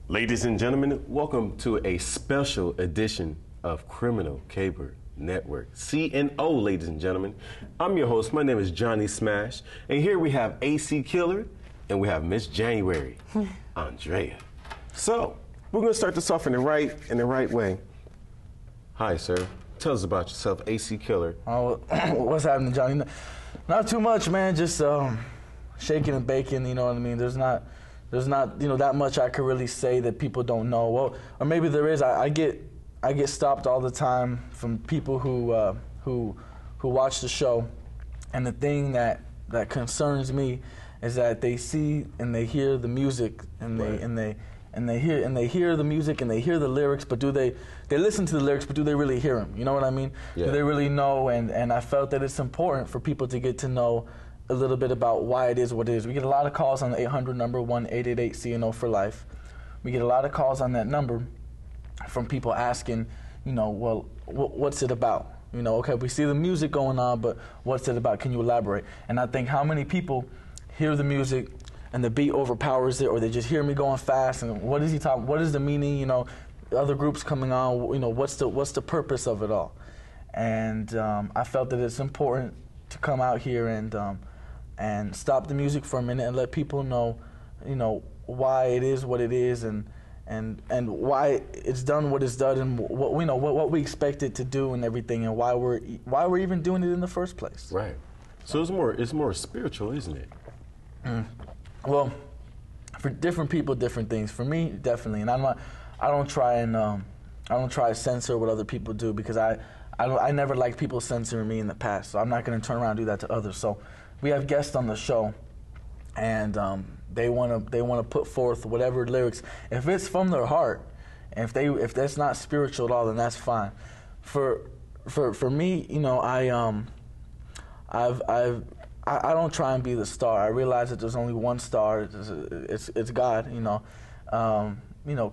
Ladies and gentlemen, welcome to a special edition of Criminal Cable Network, C.N.O, ladies and gentlemen. I'm your host. My name is Jhonny Smash, and here we have AC Killer, and we have Miss January, Andrea. So, we're going to start this off in the right way. Hi, sir. Tell us about yourself, AC Killer. Oh, what's happening, Johnny? Not too much, man. Just shaking and baking. You know what I mean? There's not that much I could really say that people don't know. Well, or maybe there is. I get stopped all the time from people who watch the show, and the thing that concerns me is that they see and they hear the music and they hear the music and they hear the lyrics, but they listen to the lyrics, but do they really hear them? You know what I mean? Yeah. Do they really know? And I felt that it's important for people to get to know a little bit about why it is what it is. We get a lot of calls on the 800 number, 1-888-C.N.O for life. We get a lot of calls on that number from people asking, well, what's it about? Okay, we see the music going on, but what's it about? Can you elaborate? And I think how many people hear the music and the beat overpowers it, or they just hear me going fast, and what is he talking? What is the meaning? Other groups coming on. What's the purpose of it all? And I felt that it's important to come out here and stop the music for a minute and let people know, why it is what it is, and why it's done what it's done, and what we expect it to do, and everything, and why we're even doing it in the first place. Right. So it's more spiritual, isn't it? Well, for different people, different things. For me, definitely, and I don't try to censor what other people do, because I never liked people censoring me in the past, so I'm not going to turn around and do that to others. So we have guests on the show, and they want to put forth whatever lyrics, if it's from their heart, and if that's not spiritual at all, then that's fine. For me, I don't try and be the star. I realize that there's only one star. It's God,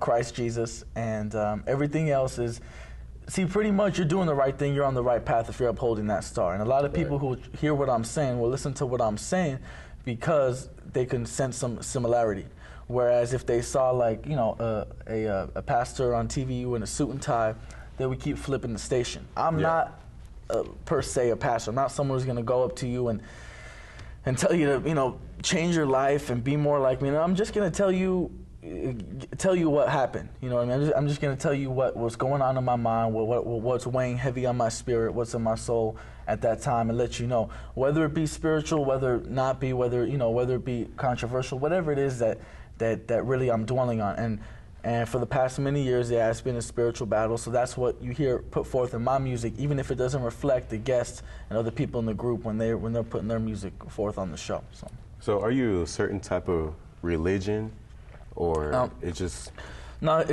Christ Jesus, and everything else is. See, pretty much you're doing the right thing. You're on the right path if you're upholding that star. And a lot of people who hear what I'm saying will listen to what I'm saying because they can sense some similarity. Whereas if they saw a pastor on TV in a suit and tie, they would keep flipping the station. I'm not per se a pastor. I'm not someone who's going to go up to you and tell you to change your life and be more like me. I'm just going to tell you what happened. I'm just going to tell you what was going on in my mind, what's weighing heavy on my spirit, what's in my soul at that time, and let you know, whether it be spiritual, whether it not be, whether it be controversial, whatever it is that really I'm dwelling on. And for the past many years, it's been a spiritual battle. So that's what you hear put forth in my music, even if it doesn't reflect the guests and other people in the group when they're putting their music forth on the show. So are you a certain type of religion? Or it just... No,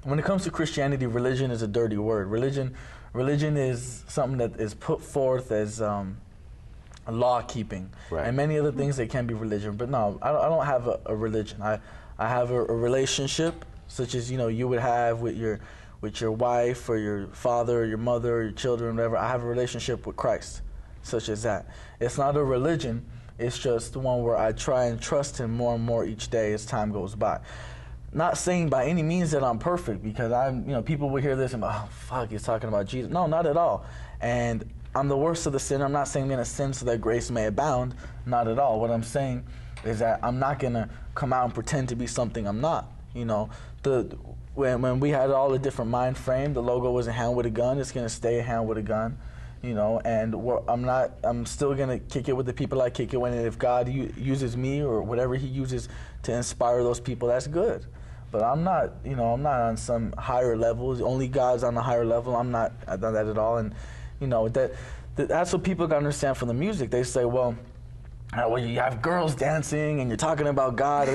when it comes to Christianity, religion is a dirty word. Religion is something that is put forth as law keeping, and many other things that can be religion. But no, I don't have a religion. I have a relationship, such as you would have with your wife or your father or your mother or your children, whatever. I have a relationship with Christ, such as that. It's not a religion. It's just one where I try and trust him more and more each day as time goes by. Not saying by any means that I'm perfect, because people will hear this and oh fuck, he's talking about Jesus. No, not at all. And I'm the worst of the sinner. I'm not saying I'm gonna sin so that grace may abound. Not at all. What I'm saying is that I'm not gonna come out and pretend to be something I'm not. When we had all the different mind frame, the logo was a hand with a gun. It's gonna stay a hand with a gun. And I'm still gonna kick it with the people I kick it with, and if God uses me or whatever He uses to inspire those people, that's good. But I'm not on some higher level. Only God's on a higher level. I'm not that at all. And that's what people gotta understand from the music. They say, well, you have girls dancing and you're talking about God.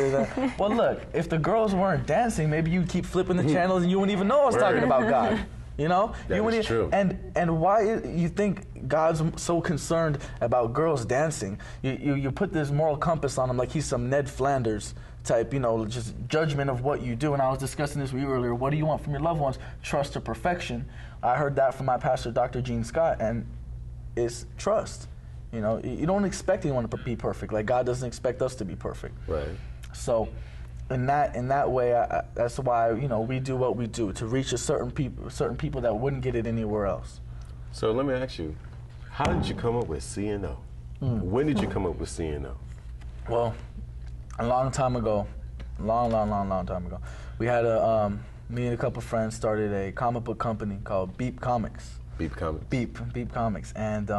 Well, look, if the girls weren't dancing, maybe you'd keep flipping the channels and you wouldn't even know I was talking about God. That is true. And why you think God's so concerned about girls dancing? You put this moral compass on him like he's some Ned Flanders type, just judgment of what you do. And I was discussing this with you earlier. What do you want from your loved ones? Trust or perfection. I heard that from my pastor, Dr. Gene Scott, and it's trust. You don't expect anyone to be perfect. Like God doesn't expect us to be perfect. Right. So in that way, that's why we do what we do, to reach certain people that wouldn't get it anywhere else. So let me ask you, how did you come up with C.N.O? When did you come up with C.N.O? Well, a long time ago, long time ago, we had me and a couple friends started a comic book company called Beep Comics. Beep Comics. Beep Comics, and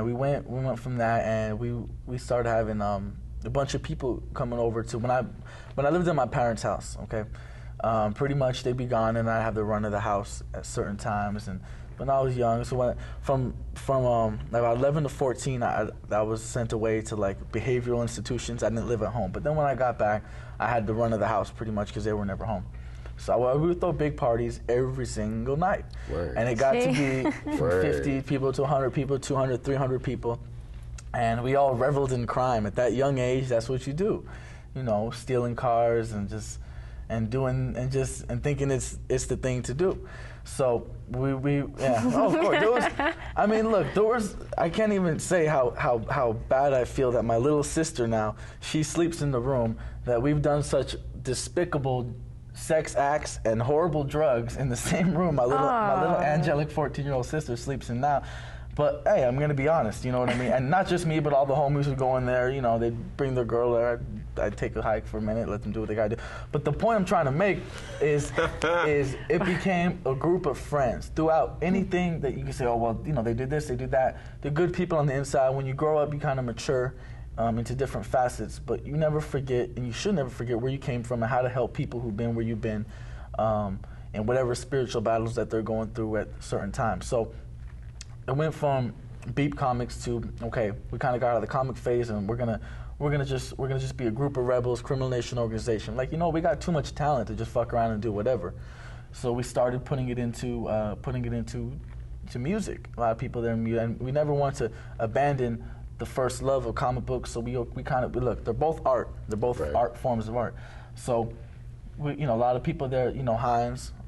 we went from that, and we started having a bunch of people coming over to when I lived in my parents' house. Okay, pretty much they'd be gone, and I have the run of the house at certain times. And when I was young, so from about 11 to 14, I was sent away to like behavioral institutions. I didn't live at home, but then when I got back, I had the run of the house pretty much because they were never home. So we would throw big parties every single night. Word. And it got to be from 50 people to 100 people, 200, 300 people. And we all reveled in crime. At that young age, that's what you do. Stealing cars and thinking it's the thing to do. So of course. I can't even say how bad I feel that my little sister now, she sleeps in the room, that we've done such despicable sex acts and horrible drugs in the same room. My little angelic 14-year-old sister sleeps in now. But hey, I'm gonna be honest, you know what I mean? And not just me, but all the homies would go in there, they'd bring their girl there. I'd take a hike for a minute, let them do what they gotta do. But the point I'm trying to make is it became a group of friends throughout anything that you can say, oh, well, they did this, they did that. They're good people on the inside. When you grow up, you kind of mature into different facets, but you never forget, and you should never forget where you came from and how to help people who've been where you've been, and whatever spiritual battles that they're going through at certain times. So it went from Beep Comics to, okay, we kind of got out of the comic phase, and we're gonna just be a group of rebels, criminal nation organization. Like, we got too much talent to just fuck around and do whatever. So we started putting it into music. A lot of people there in music, and we never want to abandon the first love of comic books. So we look, they're both art. They're both art forms of art. So a lot of people there,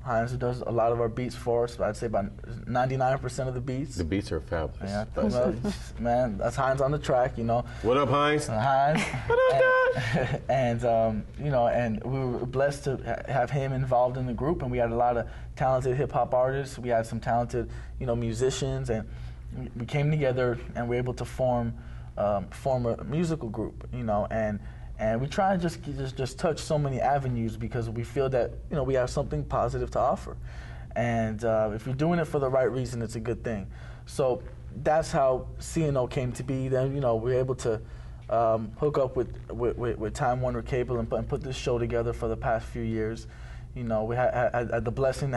Hines, who does a lot of our beats for us. I'd say about 99% of the beats. The beats are fabulous. Yeah, man, that's Hines on the track, What up, Hines? Hines. And we were blessed to have him involved in the group, and we had a lot of talented hip-hop artists. We had some talented, musicians, and we came together and we were able to form a musical group, and we try to just touch so many avenues because we feel that we have something positive to offer, and if you're doing it for the right reason, it's a good thing. So that's how C.N.O came to be. Then we were able to hook up with Time Warner Cable and put this show together for the past few years. We had the blessing to have